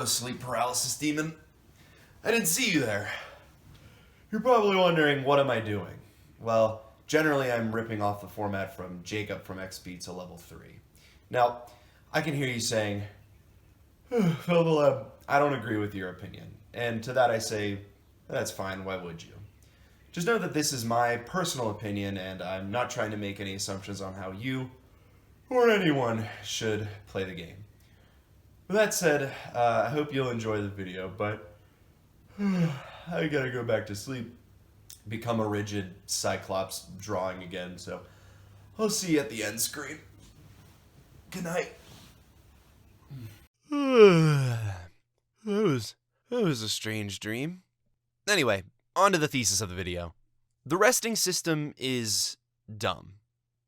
sleep paralysis demon. I didn't see you there. You're probably wondering, what am I doing? Well, generally I'm ripping off the format from Jacob from XP to level 3. Now, I can hear you saying, Feltheleb, I don't agree with your opinion. And to that I say, that's fine, why would you? Just know that this is my personal opinion, and I'm not trying to make any assumptions on how you, or anyone, should play the game. With that said, I hope you'll enjoy the video, but I gotta go back to sleep, become a rigid Cyclops drawing again, so I'll see you at the end screen. Good night. That was a strange dream. Anyway, on to the thesis of the video. The resting system is dumb.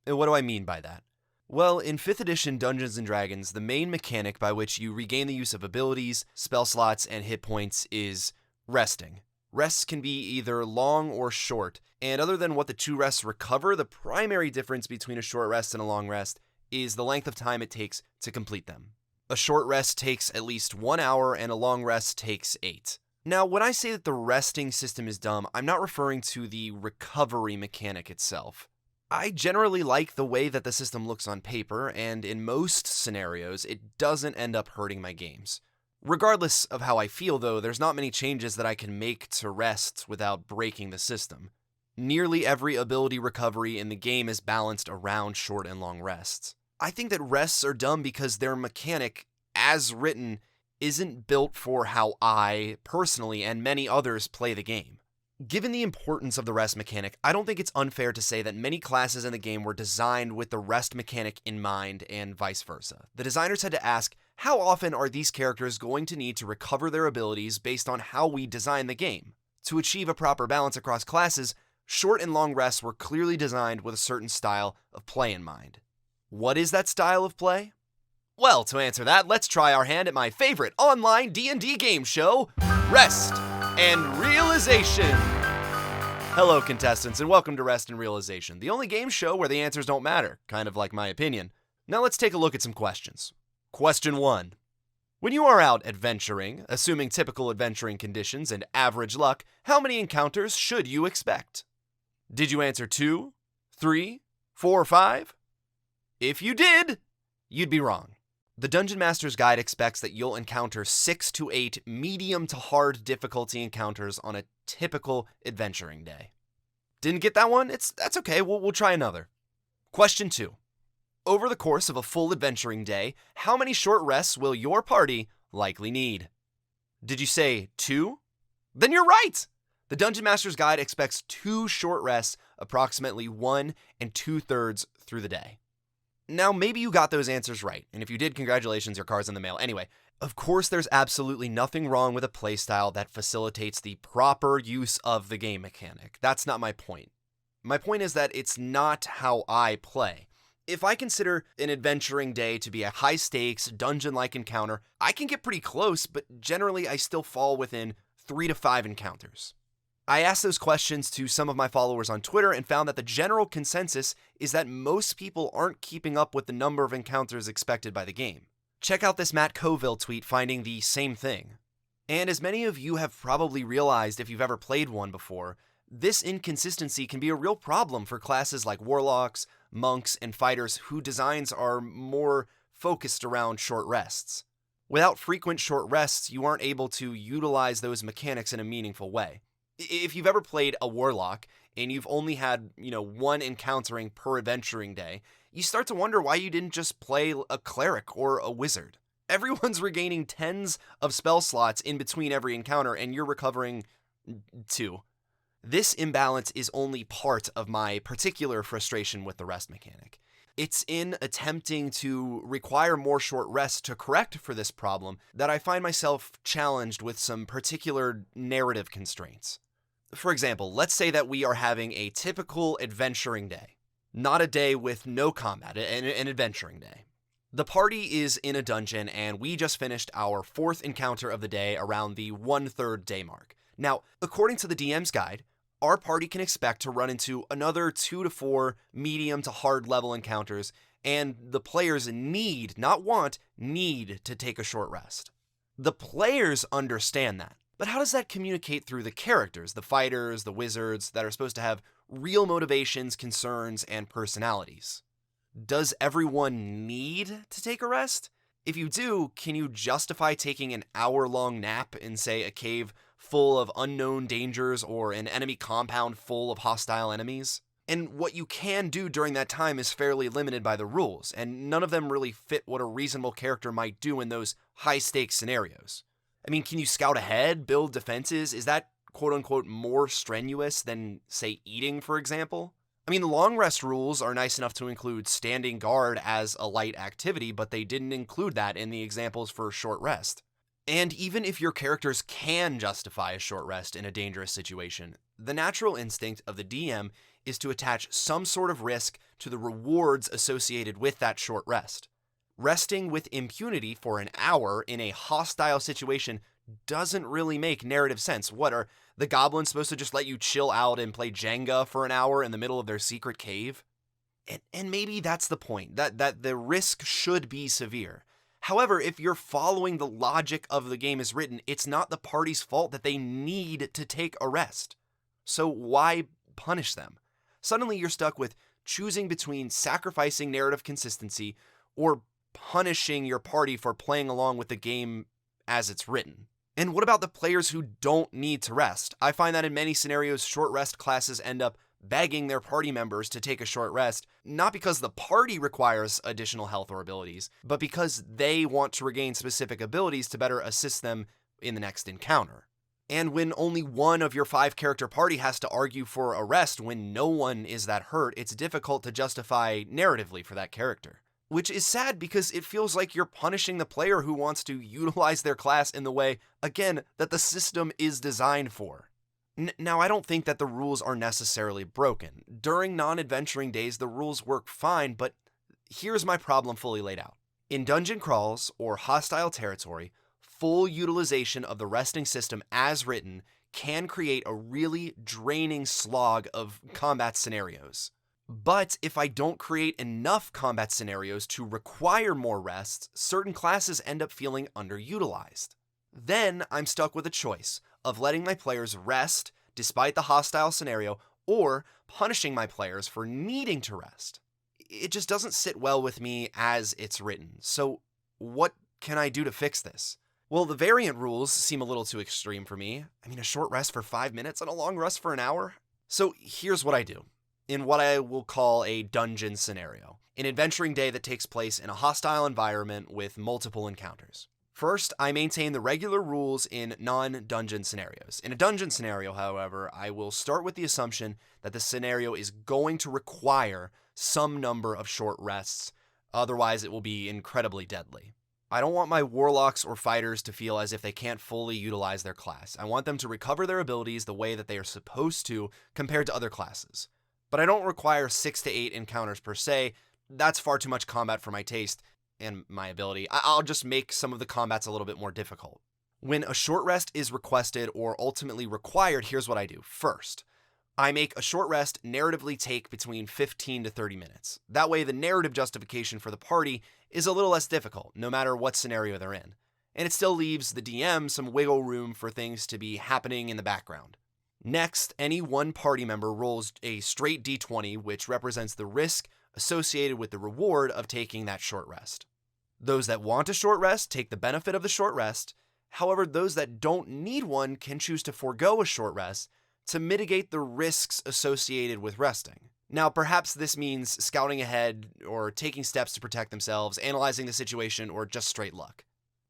And what do I mean by that? Well, in 5th edition Dungeons & Dragons, the main mechanic by which you regain the use of abilities, spell slots, and hit points is resting. Rests can be either long or short, and other than what the two rests recover, the primary difference between a short rest and a long rest is the length of time it takes to complete them. A short rest takes at least 1 hour, and a long rest takes 8. Now, when I say that the resting system is dumb, I'm not referring to the recovery mechanic itself. I generally like the way that the system looks on paper, and in most scenarios, it doesn't end up hurting my games. Regardless of how I feel, though, there's not many changes that I can make to rest without breaking the system. Nearly every ability recovery in the game is balanced around short and long rests. I think that rests are dumb because their mechanic, as written, isn't built for how I, personally, and many others play the game. Given the importance of the rest mechanic, I don't think it's unfair to say that many classes in the game were designed with the rest mechanic in mind and vice versa. The designers had to ask, how often are these characters going to need to recover their abilities based on how we design the game? To achieve a proper balance across classes, short and long rests were clearly designed with a certain style of play in mind. What is that style of play? Well, to answer that, let's try our hand at my favorite online D&D game show, Rest and Realization. Hello, contestants, and welcome to Rest and Realization, the only game show where the answers don't matter, kind of like my opinion. Now let's take a look at some questions. Question 1. When you are out adventuring, assuming typical adventuring conditions and average luck, how many encounters should you expect? Did you answer 2, 3, 4, 5? If you did, you'd be wrong. The Dungeon Master's Guide expects that you'll encounter 6 to 8 medium to hard difficulty encounters on a typical adventuring day. Didn't get that one? That's okay, we'll try another. Question 2. Over the course of a full adventuring day, how many short rests will your party likely need? Did you say 2? Then you're right! The Dungeon Master's Guide expects 2 short rests, approximately 1 2/3 through the day. Now, maybe you got those answers right, and if you did, congratulations, your car's in the mail. Anyway, of course there's absolutely nothing wrong with a playstyle that facilitates the proper use of the game mechanic. That's not my point. My point is that it's not how I play. If I consider an adventuring day to be a high-stakes, dungeon-like encounter, I can get pretty close, but generally I still fall within 3 to 5 encounters. I asked those questions to some of my followers on Twitter and found that the general consensus is that most people aren't keeping up with the number of encounters expected by the game. Check out this Matt Colville tweet finding the same thing. And as many of you have probably realized if you've ever played one before, this inconsistency can be a real problem for classes like warlocks, monks, and fighters whose designs are more focused around short rests. Without frequent short rests, you aren't able to utilize those mechanics in a meaningful way. If you've ever played a warlock and you've only had, one encountering per adventuring day, you start to wonder why you didn't just play a cleric or a wizard. Everyone's regaining tens of spell slots in between every encounter and you're recovering 2. This imbalance is only part of my particular frustration with the rest mechanic. It's in attempting to require more short rests to correct for this problem that I find myself challenged with some particular narrative constraints. For example, let's say that we are having a typical adventuring day, not a day with no combat, an adventuring day. The party is in a dungeon and we just finished our 4th encounter of the day around the 1/3 day mark. Now, according to the DM's guide, our party can expect to run into another 2 to 4 medium to hard level encounters, and the players need, not want, need to take a short rest. The players understand that. But how does that communicate through the characters, the fighters, the wizards, that are supposed to have real motivations, concerns, and personalities? Does everyone need to take a rest? If you do, can you justify taking an hour-long nap in, say, a cave full of unknown dangers or an enemy compound full of hostile enemies? And what you can do during that time is fairly limited by the rules, and none of them really fit what a reasonable character might do in those high-stakes scenarios. I mean, can you scout ahead, build defenses? Is that quote-unquote more strenuous than, say, eating, for example? I mean, the long rest rules are nice enough to include standing guard as a light activity, but they didn't include that in the examples for short rest. And even if your characters can justify a short rest in a dangerous situation, the natural instinct of the DM is to attach some sort of risk to the rewards associated with that short rest. Resting with impunity for an hour in a hostile situation doesn't really make narrative sense. What, are the goblins supposed to just let you chill out and play Jenga for an hour in the middle of their secret cave? And maybe that's the point, that the risk should be severe. However, if you're following the logic of the game as written, it's not the party's fault that they need to take a rest. So why punish them? Suddenly you're stuck with choosing between sacrificing narrative consistency or punishing your party for playing along with the game as it's written. And what about the players who don't need to rest? I find that in many scenarios, short rest classes end up begging their party members to take a short rest, not because the party requires additional health or abilities, but because they want to regain specific abilities to better assist them in the next encounter. And when only one of your 5-character party has to argue for a rest when no one is that hurt, it's difficult to justify narratively for that character. Which is sad because it feels like you're punishing the player who wants to utilize their class in the way, again, that the system is designed for. Now, I don't think that the rules are necessarily broken. During non-adventuring days, the rules work fine, but here's my problem fully laid out. In dungeon crawls or hostile territory, full utilization of the resting system as written can create a really draining slog of combat scenarios. But if I don't create enough combat scenarios to require more rests, certain classes end up feeling underutilized. Then I'm stuck with a choice of letting my players rest despite the hostile scenario or punishing my players for needing to rest. It just doesn't sit well with me as it's written. So what can I do to fix this? Well, the variant rules seem a little too extreme for me. I mean, a short rest for 5 minutes and a long rest for an hour? So here's what I do. In what I will call a dungeon scenario, an adventuring day that takes place in a hostile environment with multiple encounters. First, I maintain the regular rules in non-dungeon scenarios. In a dungeon scenario, however, I will start with the assumption that the scenario is going to require some number of short rests, otherwise it will be incredibly deadly. I don't want my warlocks or fighters to feel as if they can't fully utilize their class. I want them to recover their abilities the way that they are supposed to compared to other classes. But I don't require 6 to 8 encounters per se. That's far too much combat for my taste and my ability. I'll just make some of the combats a little bit more difficult. When a short rest is requested or ultimately required, here's what I do. First, I make a short rest narratively take between 15 to 30 minutes. That way the narrative justification for the party is a little less difficult, no matter what scenario they're in. And it still leaves the DM some wiggle room for things to be happening in the background. Next, any one party member rolls a straight d20, which represents the risk associated with the reward of taking that short rest. Those that want a short rest take the benefit of the short rest. However, those that don't need one can choose to forego a short rest to mitigate the risks associated with resting. Now, perhaps this means scouting ahead or taking steps to protect themselves, analyzing the situation, or just straight luck.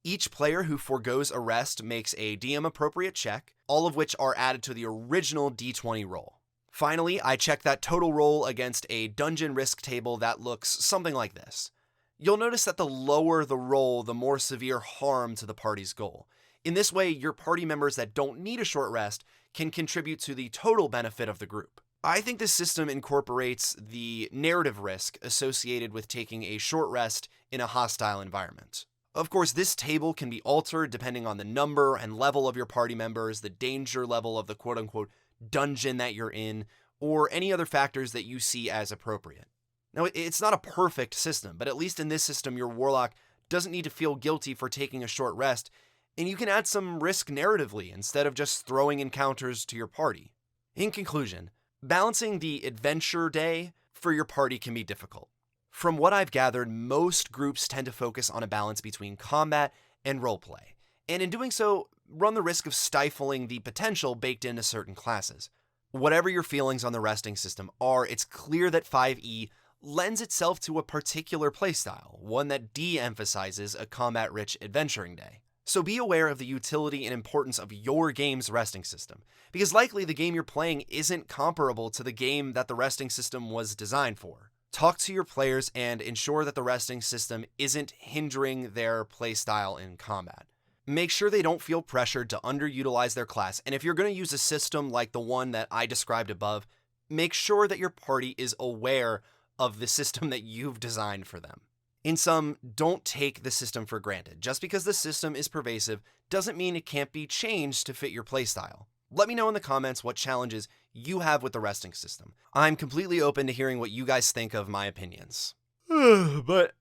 Each player who forgoes a rest makes a DM-appropriate check, all of which are added to the original d20 roll. Finally, I check that total roll against a dungeon risk table that looks something like this. You'll notice that the lower the roll, the more severe harm to the party's goal. In this way, your party members that don't need a short rest can contribute to the total benefit of the group. I think this system incorporates the narrative risk associated with taking a short rest in a hostile environment. Of course, this table can be altered depending on the number and level of your party members, the danger level of the quote-unquote dungeon that you're in, or any other factors that you see as appropriate. Now, it's not a perfect system, but at least in this system, your warlock doesn't need to feel guilty for taking a short rest, and you can add some risk narratively instead of just throwing encounters to your party. In conclusion, balancing the adventure day for your party can be difficult. From what I've gathered, most groups tend to focus on a balance between combat and roleplay, and in doing so, run the risk of stifling the potential baked into certain classes. Whatever your feelings on the resting system are, it's clear that 5e lends itself to a particular playstyle, one that de-emphasizes a combat-rich adventuring day. So be aware of the utility and importance of your game's resting system, because likely the game you're playing isn't comparable to the game that the resting system was designed for. Talk to your players and ensure that the resting system isn't hindering their playstyle in combat. Make sure they don't feel pressured to underutilize their class, and if you're going to use a system like the one that I described above, make sure that your party is aware of the system that you've designed for them. In sum, don't take the system for granted. Just because the system is pervasive doesn't mean it can't be changed to fit your playstyle. Let me know in the comments what challenges you have with the resting system. I'm completely open to hearing what you guys think of my opinions. But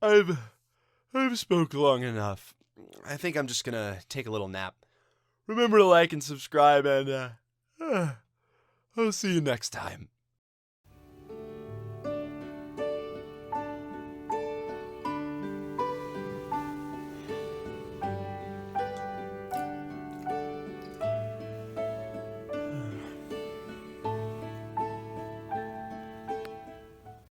I've spoke long enough. I think I'm just gonna take a little nap. Remember to like and subscribe, and I'll see you next time.